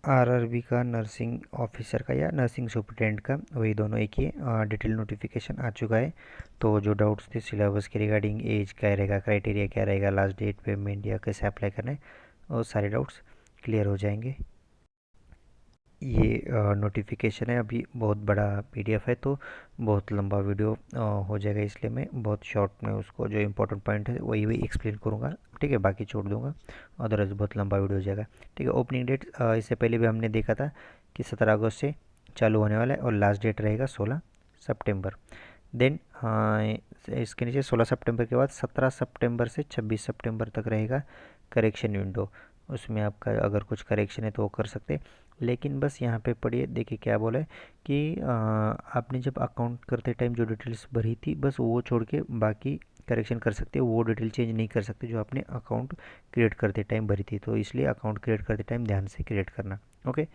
RRB का, nursing officer का या नर्सिंग सुपरटेंडेंट का, वही दोनों एक ही है। डिटेल नोटिफिकेशन आ चुका है। तो जो डाउट्स थे सिलेबस के रिगार्डिंग, एज क्या रहेगा, क्राइटेरिया क्या रहेगा, लास्ट डेट, पेमेंट या कैसे अप्लाई करना है, वो सारे डाउट्स क्लियर हो जाएंगे। ये नोटिफिकेशन है, अभी बहुत बड़ा पीडीएफ है तो बहुत लंबा वीडियो हो जाएगा, इसलिए मैं बहुत शॉर्ट में उसको जो इम्पोर्टेंट पॉइंट है वही वही एक्सप्लेन करूँगा। ठीक है, बाकी छोड़ दूंगा, अदरवाइज बहुत लंबा वीडियो हो जाएगा। ठीक है, ओपनिंग डेट इससे पहले भी हमने देखा था कि 17 अगस्त से चालू होने वाला है और लास्ट डेट रहेगा 16 सितंबर। देन इसके नीचे 16 सितंबर के बाद 17 सितंबर से 26 सितंबर तक रहेगा करेक्शन विंडो। उसमें आपका अगर कुछ करेक्शन है तो वो कर सकते हैं। लेकिन बस यहाँ पे पढ़िए, देखिए क्या बोला है कि आपने जब अकाउंट करते टाइम जो डिटेल्स भरी थी बस वो छोड़ के बाकी करेक्शन कर सकते हो, वो डिटेल चेंज नहीं कर सकते जो आपने अकाउंट क्रिएट करते टाइम भरी थी। तो इसलिए अकाउंट क्रिएट करते टाइम ध्यान से क्रिएट करना। Okay,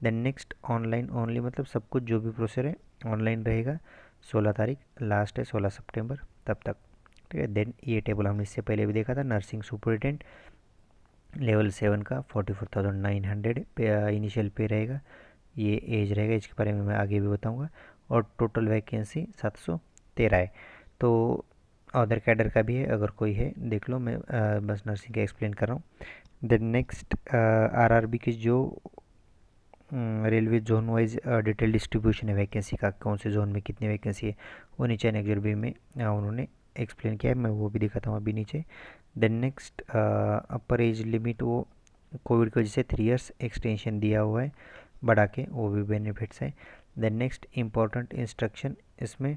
then next online only, मतलब सब कुछ जो भी प्रोसेस है ऑनलाइन रहेगा। 16 तारीख लास्ट है, 16 सितंबर तब तक। ठीक है, देन ये टेबल हमने इससे पहले भी देखा था। नर्सिंग सुपरिटेंडेंट लेवल 7 का 44,900 पे इनिशियल पे रहेगा। ये एज रहेगा, इसके बारे में मैं आगे भी बताऊंगा। और टोटल वैकेंसी 713 है। तो अदर कैडर का भी है, अगर कोई है देख लो, मैं बस नर्सिंग का एक्सप्लेन कर रहा हूँ। देन नेक्स्ट आरआरबी की जो railway zone wise detail distribution है वैकेंसी का, कौन से जोन में कितनी वैकेंसी है, वो नीचे एनेक्जर बी में उन्होंने एक्सप्लेन किया है, मैं वो भी दिखाता हूँ अभी नीचे। Then next upper age limit, वो कोविड की वजह से 3 इयर्स एक्सटेंशन दिया हुआ है बढ़ा के, वो भी बेनिफिट्स है। देन नेक्स्ट इम्पोर्टेंट इंस्ट्रक्शन, इसमें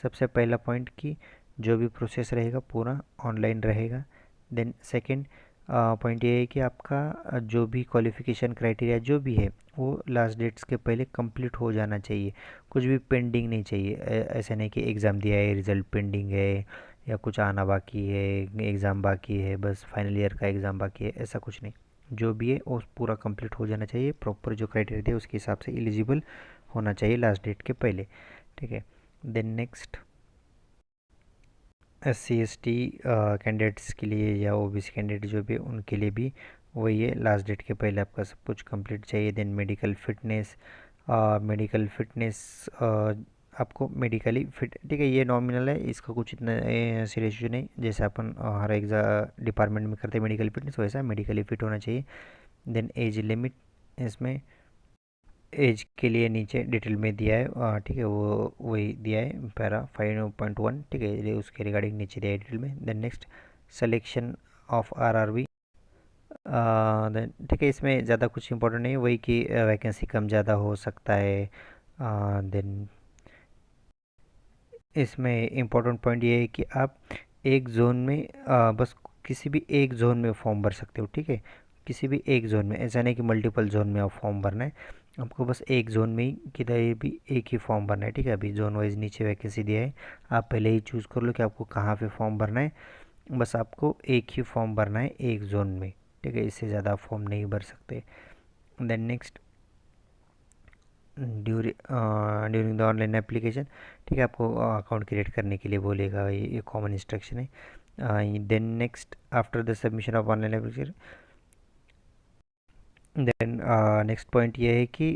सबसे पहला पॉइंट कि जो भी प्रोसेस रहेगा पूरा ऑनलाइन रहेगा। देन सेकंड पॉइंट ये है कि आपका जो भी क्वालिफ़िकेशन क्राइटेरिया जो भी है वो लास्ट डेट्स के पहले कंप्लीट हो जाना चाहिए। कुछ भी पेंडिंग नहीं चाहिए। ऐसा नहीं कि एग्ज़ाम दिया है रिज़ल्ट पेंडिंग है या कुछ आना बाकी है, एग्ज़ाम बाकी है, बस फाइनल ईयर का एग्ज़ाम बाकी है, ऐसा कुछ नहीं। जो भी है वो पूरा कंप्लीट हो जाना चाहिए, प्रॉपर जो क्राइटेरिया दिया उसके हिसाब से एलिजिबल होना चाहिए लास्ट डेट के पहले। ठीक है, then next SC ST candidates के लिए या OBC कैंडिडेट जो भी है, उनके लिए भी वही है, लास्ट डेट के पहले आपका सब कुछ कंप्लीट चाहिए। देन मेडिकल फिटनेस आपको मेडिकली फिट, ठीक है, ये नॉमिनल है, इसका कुछ इतना सीरियस इशू नहीं। जैसे अपन हर एक डिपार्टमेंट में करते हैं मेडिकल फिटनेस, वैसा मेडिकली फिट होना चाहिए। देन एज लिमिट, इसमें एज के लिए नीचे डिटेल में दिया है, ठीक है, वो वही दिया है पैरा 5.1। ठीक है, ये उसके रिगार्डिंग नीचे दिया है डिटेल में। Then next selection of RRB, then ठीक है, इसमें ज़्यादा कुछ इंपॉर्टेंट नहीं है, वही कि वैकेंसी कम ज़्यादा हो सकता है। देन इसमें इम्पोर्टेंट पॉइंट ये है कि आप एक जोन में बस किसी भी एक जोन में फॉर्म भर सकते हो। ठीक है, किसी भी एक जोन में, ऐसा नहीं कि मल्टीपल जोन में आप फॉर्म भरना है, आपको बस एक जोन में ही किधर भी एक ही फॉर्म भरना है। ठीक है, अभी जोन वाइज नीचे वैकेंसी दिया है, आप पहले ही चूज़ कर लो कि आपको कहाँ पे फॉर्म भरना है। बस आपको एक ही फॉर्म भरना है एक जोन में। ठीक है, इससे ज़्यादा फॉर्म नहीं भर सकते। Then next during the online application, ठीक है, आपको अकाउंट क्रिएट करने के लिए बोलेगा, ये कॉमन इंस्ट्रक्शन है। Then next after the submission of online application, then next point ये है कि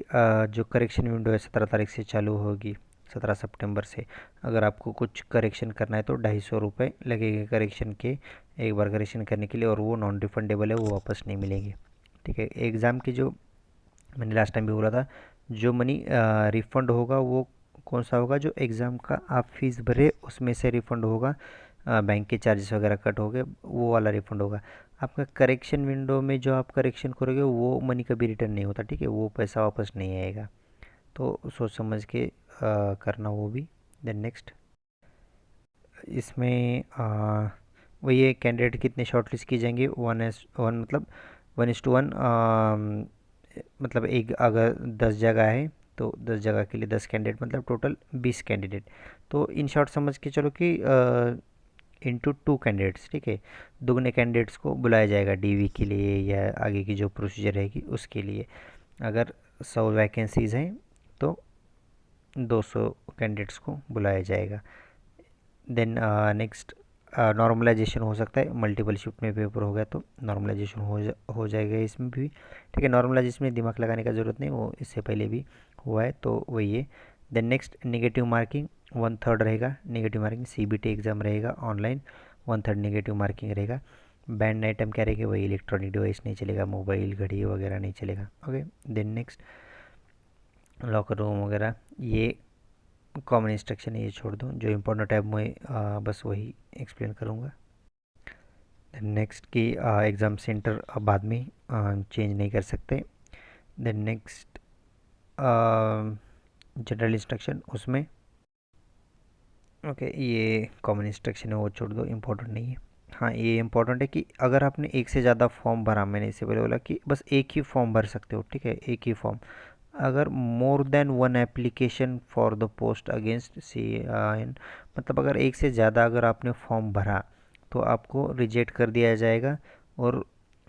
जो करेक्शन विंडो है 17 तारीख से चालू होगी, 17 सितंबर से। अगर आपको कुछ करेक्शन करना है तो 250 रुपये लगेंगे करेक्शन के, एक बार करेक्शन करने के लिए, और वो नॉन रिफंडेबल है, वो वापस नहीं मिलेंगे। ठीक है, एग्ज़ाम की जो मैंने लास्ट टाइम भी बोला था, जो मनी रिफ़ंड होगा वो कौन सा होगा, जो एग्ज़ाम का आप फीस भरे उसमें से रिफ़ंड होगा। बैंक के चार्जेस वगैरह कट हो गए, वो वाला रिफ़ंड होगा। आपका करेक्शन विंडो में जो आप करेक्शन करोगे वो मनी कभी रिटर्न नहीं होता। ठीक है, वो पैसा वापस नहीं आएगा, तो सोच समझ के करना वो भी। देन नेक्स्ट इसमें वही है, कैंडिडेट कितने शॉर्टलिस्ट किए जाएंगे, 1:1, मतलब 1:1, मतलब एक अगर 10 जगह है तो 10 जगह के लिए 10 कैंडिडेट, मतलब टोटल 20 कैंडिडेट। तो इन शॉर्ट समझ के चलो कि इंटू 2 कैंडिडेट्स। ठीक है, दुगने कैंडिडेट्स को बुलाया जाएगा DV के लिए या आगे की जो प्रोसीजर रहेगी उसके लिए। अगर 100 वैकेंसीज़ हैं तो 200 कैंडिडेट्स को बुलाया जाएगा। देन नेक्स्ट नॉर्मलाइजेशन हो सकता है, मल्टीपल शिफ्ट में पेपर हो गया तो नॉर्मलाइजेशन हो जाएगा इसमें भी। ठीक है, नॉर्मलाइजेशन में दिमाग लगाने का ज़रूरत नहीं, वो इससे पहले भी हुआ है तो वही है। देन नेक्स्ट नेगेटिव मार्किंग 1/3 रहेगा, नेगेटिव मार्किंग सीबीटी एग्ज़ाम रहेगा ऑनलाइन, 1/3 नेगेटिव मार्किंग रहेगा। बैंड आइटम क्या रहेगा, वही इलेक्ट्रॉनिक डिवाइस नहीं चलेगा, मोबाइल घड़ी वगैरह नहीं चलेगा। Okay, then next locker room वगैरह ये कॉमन इंस्ट्रक्शन है, ये छोड़ दो, जो इम्पोर्टेंट है मैं बस वही एक्सप्लेन करूँगा। नेक्स्ट की एग्ज़ाम सेंटर बाद में चेंज नहीं कर सकते। देन नेक्स्ट जनरल इंस्ट्रक्शन उसमें ओके ये कॉमन इंस्ट्रक्शन है, वो छोड़ दो, इम्पोर्टेंट नहीं है। हाँ ये इम्पोर्टेंट है कि अगर आपने एक से ज़्यादा फॉर्म भरा, मैंने इससे पहले बोला कि बस एक ही फॉर्म भर सकते हो, ठीक है, एक ही फॉर्म। अगर more than one application for the post against C N, मतलब अगर एक से ज़्यादा अगर आपने फॉर्म भरा तो आपको रिजेक्ट कर दिया जाएगा। और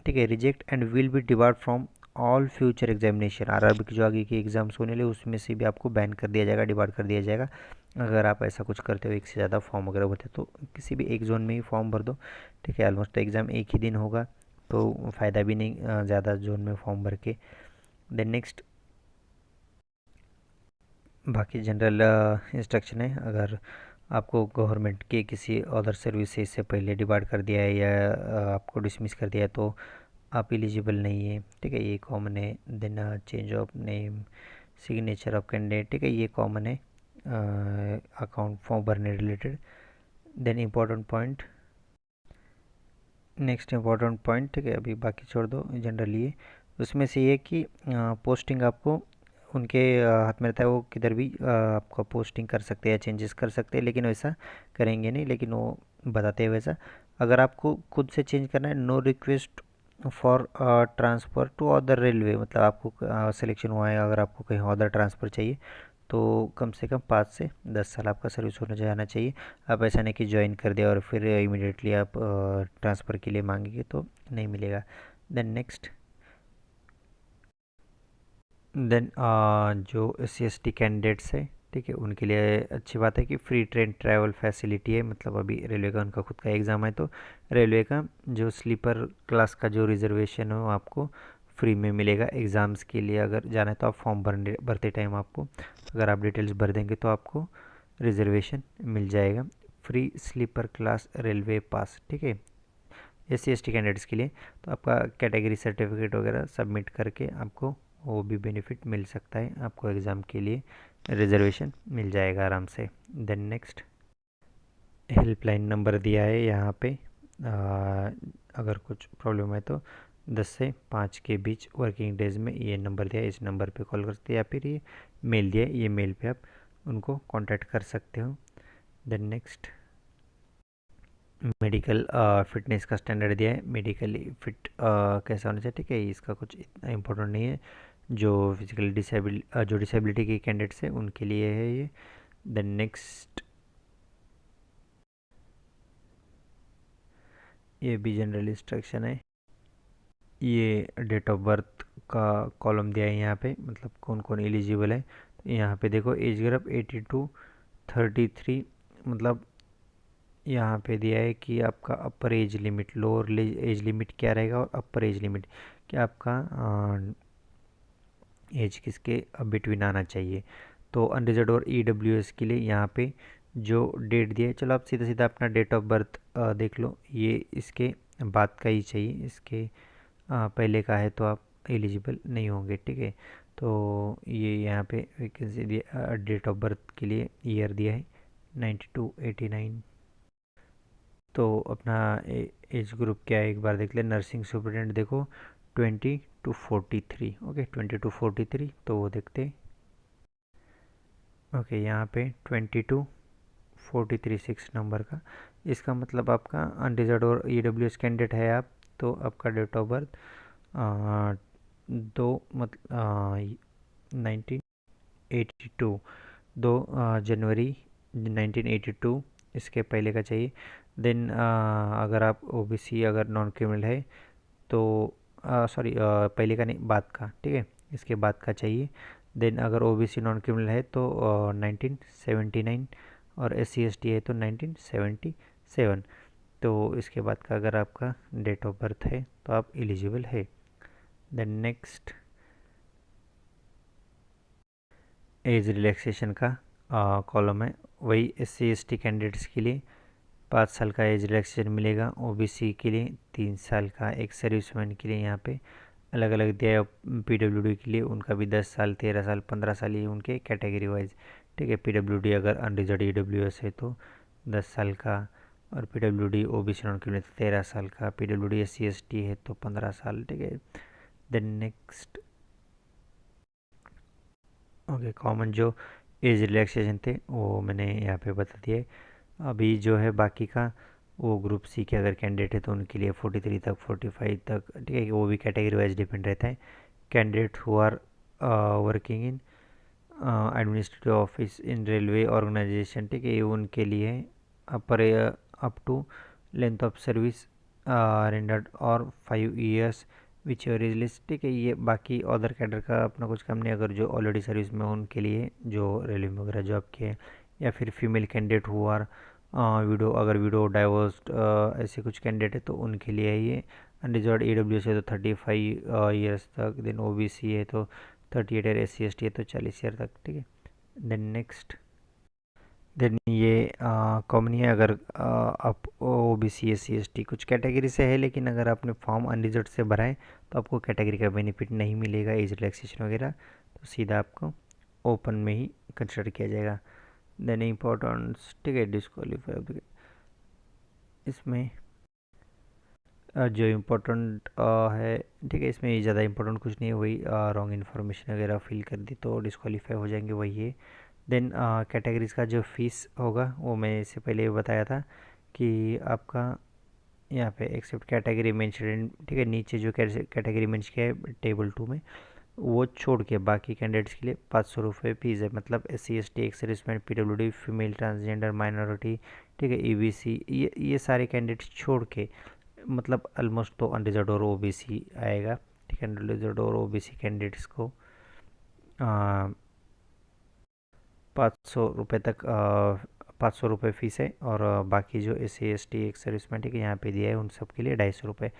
ठीक है, reject and will be debarred from all future examination, RRB की जो आगे की एग्जाम्स होने लगे उसमें से भी आपको बैन कर दिया जाएगा, डिबार्ड कर दिया जाएगा अगर आप ऐसा कुछ करते हो, एक से ज़्यादा फॉर्म वगैरह भरते तो किसी भी एक जोन में ही फॉर्म भर दो। ठीक है, ऑलमोस्ट तो एग्ज़ाम एक ही दिन होगा तो फ़ायदा भी नहीं ज़्यादा जोन में फॉर्म भर के। देन नेक्स्ट बाकी जनरल इंस्ट्रक्शन है, अगर आपको गवर्नमेंट के किसी अदर सर्विसेज से पहले डिबार्ड कर दिया है या आपको डिसमिस कर दिया है तो आप एलिजिबल नहीं है। ठीक है, ये कॉमन है। Then change of name, signature of candidate, ठीक है, ये कॉमन है अकाउंट फॉर्म भरने related. Then important point, next important point, ठीक है, अभी बाकी छोड़ दो जनरली है। उसमें से ये कि पोस्टिंग आपको उनके हाथ में रहता है, वो किधर भी आपका पोस्टिंग कर सकते हैं, चेंजेस कर सकते हैं, लेकिन वैसा करेंगे नहीं, लेकिन वो बताते हैं वैसा। अगर आपको खुद से चेंज करना है, no request for transfer to other railway, मतलब आपको सिलेक्शन हुआ है, अगर आपको कहीं अदर ट्रांसफ़र चाहिए तो कम से कम 5 से 10 साल आपका सर्विस होना जाना चाहिए। आप ऐसा नहीं कि ज्वाइन कर दिया और फिर इमीडिएटली आप ट्रांसफ़र के लिए मांगेंगे तो नहीं मिलेगा। देन नेक्स्ट, देन जो SC ST कैंडिडेट्स है, ठीक है, उनके लिए अच्छी बात है कि फ्री ट्रेन ट्रैवल फैसिलिटी है, मतलब अभी रेलवे का उनका खुद का एग्ज़ाम है तो रेलवे का जो स्लीपर क्लास का जो रिजर्वेशन है वो आपको फ्री में मिलेगा। एग्ज़ाम्स के लिए अगर जाना है तो आप फॉर्म भरते टाइम आपको अगर आप डिटेल्स भर देंगे तो आपको रिजर्वेशन मिल जाएगा। फ्री स्लीपर क्लास रेलवे पास, ठीक है, SC ST कैंडिडेट्स के लिए। तो आपका कैटेगरी सर्टिफिकेट वगैरह सबमिट करके आपको वो भी बेनिफिट मिल सकता है, आपको एग्ज़ाम के लिए रिजर्वेशन मिल जाएगा आराम से। देन नेक्स्ट हेल्पलाइन नंबर दिया है यहाँ पे, अगर कुछ प्रॉब्लम है तो 10 से 5 के बीच वर्किंग डेज में ये नंबर दिया है, इस नंबर पे कॉल करते हैं, या फिर ये मेल दिया है, ये मेल पे आप उनको कांटेक्ट कर सकते हो। देन नेक्स्ट मेडिकल फिटनेस का स्टैंडर्ड दिया है, मेडिकली फिट कैसा होना चाहिए, ठीक है, इसका कुछ इतना इम्पोर्टेंट नहीं है। जो फिजिकली जो डिसेबिलिटी के कैंडिडेट्स हैं उनके लिए है ये। देन नेक्स्ट ये भी जनरल इंस्ट्रक्शन है, ये डेट ऑफ बर्थ का कॉलम दिया है यहाँ पे, मतलब कौन कौन एलिजिबल है। तो यहाँ पे देखो एज ग्रुप 80 to 33, मतलब यहाँ पे दिया है कि आपका अपर age limit, lower age limit क्या रहेगा और अपर एज लिमिट क्या, आपका एज किसके बिटवीन आना चाहिए। तो अनरिजर्व और EWS के लिए यहाँ पे जो डेट दिया है, चलो आप सीधा सीधा अपना डेट ऑफ बर्थ देख लो, ये इसके बाद का ही चाहिए, इसके पहले का है तो आप एलिजिबल नहीं होंगे। ठीक है, तो ये यहाँ पे वैकेंसी दिया, डेट ऑफ बर्थ के लिए ईयर दिया है 92 89। तो अपना एज ग्रुप क्या है एक बार देख ले, नर्सिंग सुपरिटेंडेंट देखो 20 to 43, ओके 20 to 43, तो वो देखते। ओके यहाँ पे 22 43 6 नंबर का, इसका मतलब आपका अनरिजर्व और EWS कैंडिडेट है आप, तो आपका डेट ऑफ बर्थ दो मतलब 1982, 2 जनवरी 1982 इसके पहले का चाहिए। देन अगर आप OBC अगर नॉन क्रिमिनल है तो सॉरी पहले का नहीं, बाद का, ठीक है, इसके बाद का चाहिए। देन अगर OBC नॉन क्रिमिनल है तो 1979 और SC ST है तो 1977। तो इसके बाद का अगर आपका डेट ऑफ बर्थ है तो आप एलिजिबल है। देन नेक्स्ट एज रिलैक्सेशन का कॉलम है, वही SC ST कैंडिडेट्स के लिए 5 साल का एज रिलैक्सेशन मिलेगा। OBC के लिए 3 साल का, एक सर्विसमैन के लिए यहाँ पे अलग अलग दिया है। PWD के लिए उनका भी 10 साल, 13 साल, 15 साल, ये उनके कैटेगरी वाइज। ठीक है, PWD अगर अनरिजर्व EWS है तो 10 साल का, और PWD OBC नॉन क्रिमिनल 13 साल का, PWD SC ST है तो 15 साल। ठीक है, देन नेक्स्ट ओके, कॉमन जो एज रिलैक्सेशन थे वो मैंने यहाँ पे बता दिए। अभी जो है बाकी का, वो ग्रुप सी के अगर कैंडिडेट है तो उनके लिए 43 तक, 45 तक। ठीक है, वो भी कैटेगरी वाइज डिपेंड रहता है। Candidate who are working in administrative office in railway organisation, ठीक है, ये उनके लिए upper up to length of service rendered और 5 years which ever is least. ठीक है, ये बाकी अदर कैडर का अपना कुछ काम नहीं। अगर जो ऑलरेडी सर्विस में हो उनके लिए, जो रेलवे में वगैरह जॉब किए, या फिर female candidate who are widow, अगर विडो डाइवोर्स्ड ऐसे कुछ कैंडिडेट है तो उनके लिए है ये। अनरिजर्व EWS है तो 35 ईयर्स तक। देन OBC है तो 38 ईयर, SC ST है तो 40 ईयर तक। ठीक है, देन नेक्स्ट, देन ये कॉमन है। अगर आप OBC SC ST कुछ कैटेगरी से है, लेकिन अगर आपने फॉर्म अनरिजर्व से भरा है तो आपको कैटेगरी का बेनिफिट नहीं मिलेगा, एज रिलैक्सेशन वगैरह, तो सीधा आपको ओपन में ही कंसिडर किया जाएगा। देन इम्पोर्टेंस, ठीक है, डिस्क्वालीफाई इसमें जो इम्पोर्टेंट है, ठीक है, इसमें ज़्यादा इम्पोर्टेंट कुछ नहीं है, वही रॉन्ग इन्फॉर्मेशन वगैरह फिल कर दी तो डिस्क्वालीफाई हो जाएंगे, वही है। देन कैटेगरीज का जो फीस होगा वो मैं इससे पहले बताया था कि आपका यहाँ पे एक्सेप्ट कैटेगरी मेंशन, ठीक है, नीचे जो कैटेगरी मेंशन किया है टेबल 2 में, वो छोड़ के बाकी कैंडिडेट्स के लिए 500 रुपये फीस है। मतलब SC ST, ex serviceman, PWD, female, transgender, minority, ठीक है, EBC, ये सारे कैंडिडेट्स छोड़ के, मतलब ऑलमोस्ट तो अनरिजर्व और OBC आएगा। ठीक है, अनरिजर्व और OBC कैंडिडेट्स को 500 रुपये तक 500 रुपये फ़ीस है। और बाकी जो SC ST, एक्स सर्विसमैन, ठीक है, यहाँ पे दिया है उन सब के लिए 250 रुपये।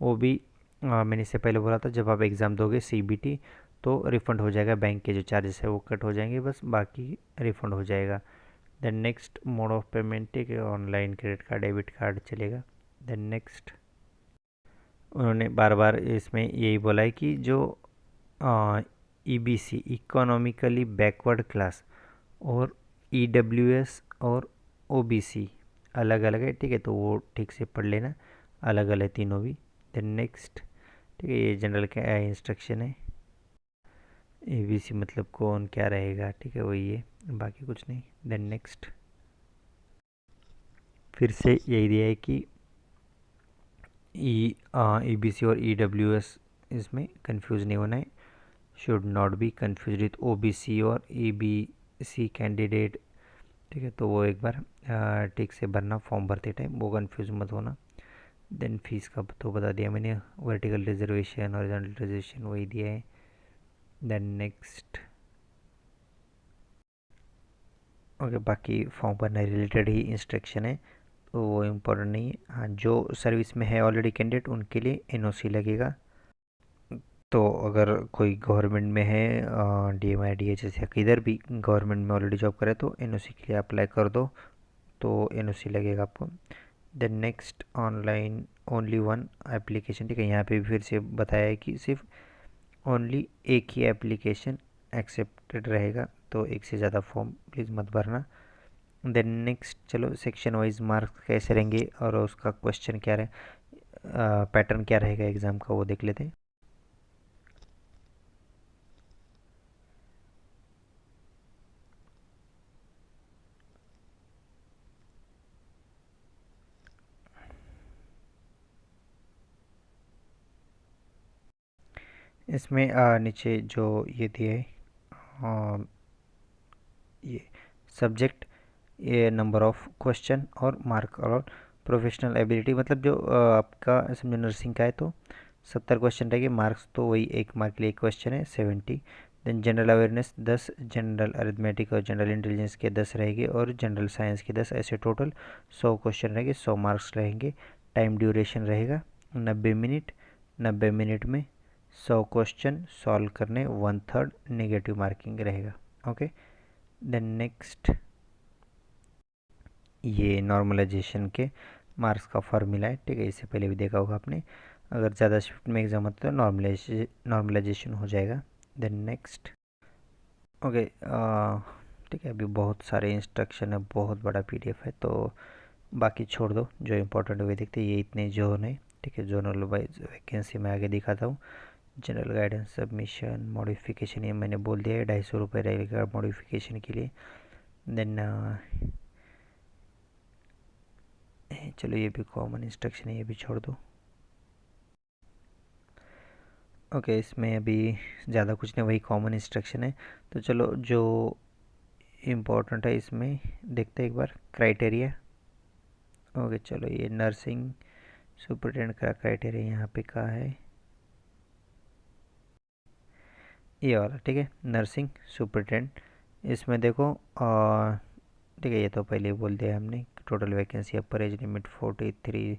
वो भी मैंने इससे पहले बोला था, जब आप एग्ज़ाम दोगे CBT तो रिफ़ंड हो जाएगा, बैंक के जो चार्जेस है वो कट हो जाएंगे, बस बाकी रिफ़ंड हो जाएगा। Then next mode of payment, ठीक है, online, credit card, debit card चलेगा। देन नेक्स्ट, उन्होंने बार बार इसमें यही बोला है कि जो EBC, इकोनॉमिकली बैकवर्ड क्लास, और EWS और OBC अलग अलग है। ठीक है, तो वो ठीक से पढ़ लेना, अलग अलग तीनों भी। देन नेक्स्ट, ठीक है, ये जनरल का इंस्ट्रक्शन है। EBC मतलब कौन क्या रहेगा, ठीक है, वही है, बाकी कुछ नहीं। देन नेक्स्ट, फिर से यही दिया है कि EBC और EWS इसमें कंफ्यूज नहीं होना है, should not be confuse with OBC और EBC कैंडिडेट। ठीक है, तो वो एक बार ठीक से भरना फॉर्म भरते टाइम, वो कंफ्यूज मत होना। देन फीस का तो बता दिया मैंने, वर्टिकल रिजर्वेशन, हॉरिजॉन्टल रिजर्वेशन वही दिया है। देन नेक्स्ट, ओके, बाकी फॉर्म भरने रिलेटेड ही इंस्ट्रक्शन है तो वो इम्पोर्टेंट नहीं है। हाँ, जो सर्विस में है ऑलरेडी कैंडिडेट उनके लिए NOC लगेगा। तो अगर कोई गवर्नमेंट में है, DMI DHS या किधर भी गवर्नमेंट में ऑलरेडी जॉब करे तो NOC के लिए अप्लाई कर दो, तो NOC लगेगा आपको। Then next, online only one application, ठीक है, यहाँ पे भी फिर से बताया है कि सिर्फ ओनली एक ही एप्लीकेशन एक्सेप्टेड रहेगा, तो एक से ज़्यादा फॉर्म प्लीज़ मत भरना। देन नेक्स्ट, चलो सेक्शन वाइज मार्क्स कैसे रहेंगे और उसका क्वेश्चन क्या रहे, पैटर्न क्या रहेगा एग्ज़ाम का, वो देख लेते हैं। इसमें नीचे जो ये दिए ये सब्जेक्ट, ये नंबर ऑफ क्वेश्चन और मार्क और प्रोफेशनल एबिलिटी, मतलब जो आपका समझो नर्सिंग का है तो 70 क्वेश्चन रहेंगे, मार्क्स तो वही 1 मार्क के लिए एक क्वेश्चन है 70। Then general awareness 10, general arithmetic और जनरल इंटेलिजेंस के 10 रहेंगे और जनरल साइंस के 10, ऐसे टोटल 100 क्वेश्चन रहेंगे, 100 मार्क्स रहेंगे। टाइम ड्यूरेशन रहेगा 90 मिनट। 90 मिनट में 100 क्वेश्चन सॉल्व करने, 1/3 नेगेटिव मार्किंग रहेगा। ओके, देन नेक्स्ट, ये नॉर्मलाइजेशन के मार्क्स का फॉर्मूला है, ठीक है, इससे पहले भी देखा होगा आपने। अगर ज़्यादा शिफ्ट में एग्जाम होता है तो नॉर्मलाइजेशन हो जाएगा। देन नेक्स्ट, ओके, ठीक है, अभी बहुत सारे इंस्ट्रक्शन है, बहुत बड़ा पीडीएफ है, तो बाकी छोड़ दो, जो इम्पोर्टेंट वे देखते हैं। ये इतने जोन है, ठीक है, जोनल वाइज वैकेंसी मैं आगे दिखाता हूँ। जनरल गाइडेंस सबमिशन मॉडिफिकेशन, ये मैंने बोल दिया है, 250 रहेगा मॉडिफिकेशन के लिए। देन चलो, ये भी कॉमन इंस्ट्रक्शन है, ये भी छोड़ दो। ओके, इसमें अभी ज़्यादा कुछ नहीं, वही कॉमन इंस्ट्रक्शन है। तो चलो, जो इम्पोर्टेंट है इसमें देखते हैं एक बार, क्राइटेरिया। ओके, चलो, ये नर्सिंग सुपरिटेंडेंट का क्राइटेरिया यहाँ पे कहाँ है, ये वाला, ठीक है, नर्सिंग सुपरिटेंडेंट। इसमें देखो, ठीक है, ये तो पहले ही बोल दिया हमने। टोटल वैकेंसी, अपर एज लिमिट 43,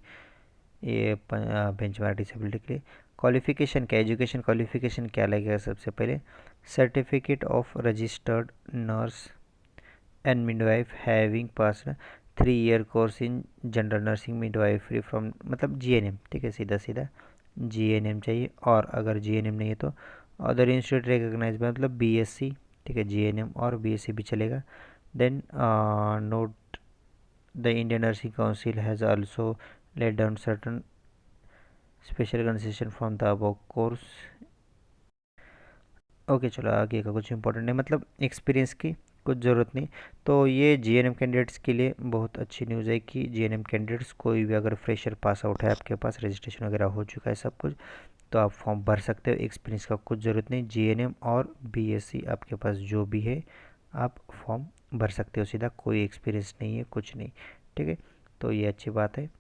ये बेंचमार्क डिसेबिलिटी के लिए। क्वालिफिकेशन क्या, एजुकेशन क्वालिफिकेशन क्या लगेगा सबसे पहले, certificate of registered nurse and midwife having pass 3 year course in general nursing midwifery from, मतलब जीएनएम, ठीक है, सीधा सीधा जीएनएम चाहिए। और अगर जीएनएम नहीं है तो अदर इंस्टीट्यूट रिकॉग्नाइज, मतलब बीएससी, ठीक है, जीएनएम और बीएससी भी चलेगा। Then note, the Indian nursing council has also laid down certain special concession from the above course। Okay, चलो, आगे का कुछ इंपॉर्टेंट नहीं, मतलब एक्सपीरियंस की कुछ ज़रूरत नहीं। तो ये जीएनएम कैंडिडेट्स के लिए बहुत अच्छी न्यूज़ है कि जीएनएम कैंडिडेट्स, कोई भी अगर फ्रेशर पास आउट है, आपके पास रजिस्ट्रेशन वगैरह हो चुका है सब कुछ, तो आप फॉर्म भर सकते हो। एक्सपीरियंस का कुछ ज़रूरत नहीं, जीएनएम और बीएससी आपके पास जो भी है, आप फॉर्म भर सकते हो सीधा, कोई एक्सपीरियंस नहीं है, कुछ नहीं, ठीक है, तो ये अच्छी बात है।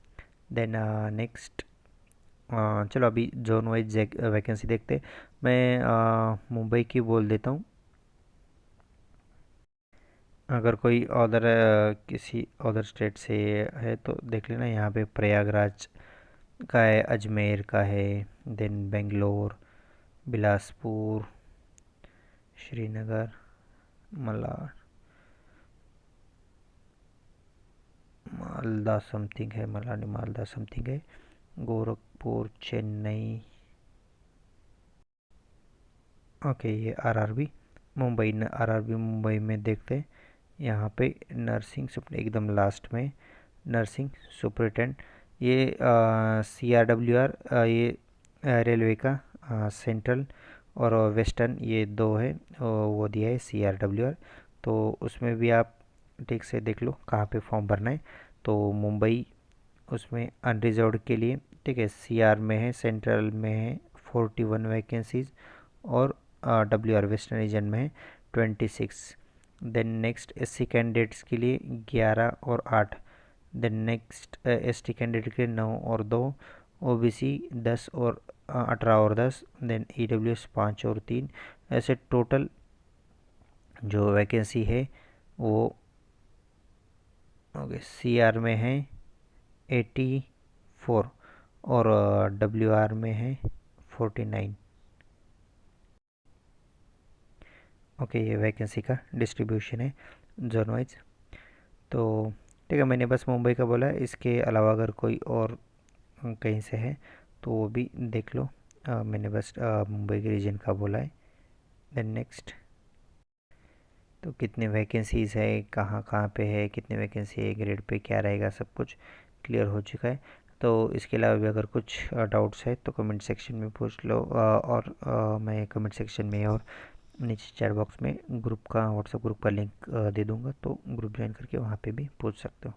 देन नेक्स्ट, चलो, अभी जोन वाइज वैकेंसी देखते हैं। मैं मुंबई की बोल देता हूँ। अगर कोई अदर किसी अदर स्टेट से है तो देख लेना, यहाँ पे प्रयागराज का है, अजमेर का है, देन बेंगलोर, बिलासपुर, श्रीनगर, मलाड, मालदा समथिंग है, मलाड मालदा समथिंग है, गोरखपुर, चेन्नई। ओके, ये आरआरबी मुंबई, आरआरबी मुंबई में देखते हैं। यहाँ पे नर्सिंग सुपर एकदम लास्ट में, नर्सिंग सुपरिटेंडेंट, ये CRWR, ये रेलवे का सेंट्रल और वेस्टर्न, ये दो है, वो दिया है CRWR। तो उसमें भी आप ठीक से देख लो कहाँ पे फॉर्म भरना है। तो मुंबई उसमें अनरिजर्व्ड के लिए, ठीक है, CR में है, सेंट्रल में है 41 वैकेंसीज, और WR वेस्टर्न रीजन में है 26। देन नेक्स्ट, SC कैंडिडेट्स के लिए 11 और 8। देन नेक्स्ट, ST कैंडिडेट के लिए 9 और 2, OBC 10 और 18 और 10, देन EWS 5 और 3। ऐसे टोटल जो वैकेंसी है वो, ओके, CR में है 84 और WR में है 49। ओके, ये वैकेंसी का डिस्ट्रीब्यूशन है जोन वाइज। तो ठीक है, मैंने बस मुंबई का बोला है, इसके अलावा अगर कोई और कहीं से है तो वो भी देख लो। मैंने बस मुंबई के रीजन का बोला है। देन नेक्स्ट, तो कितने वैकेंसीज़ है, कहाँ कहाँ पे है, कितने वैकेंसी है, ग्रेड पे क्या रहेगा, सब कुछ क्लियर हो चुका है। तो इसके अलावा भी अगर कुछ डाउट्स है तो कमेंट सेक्शन में पूछ लो, और मैं कमेंट सेक्शन में और नीचे चैट बॉक्स में ग्रुप का, व्हाट्सएप ग्रुप का लिंक दे दूँगा, तो ग्रुप ज्वाइन करके वहाँ पे भी पूछ सकते हो।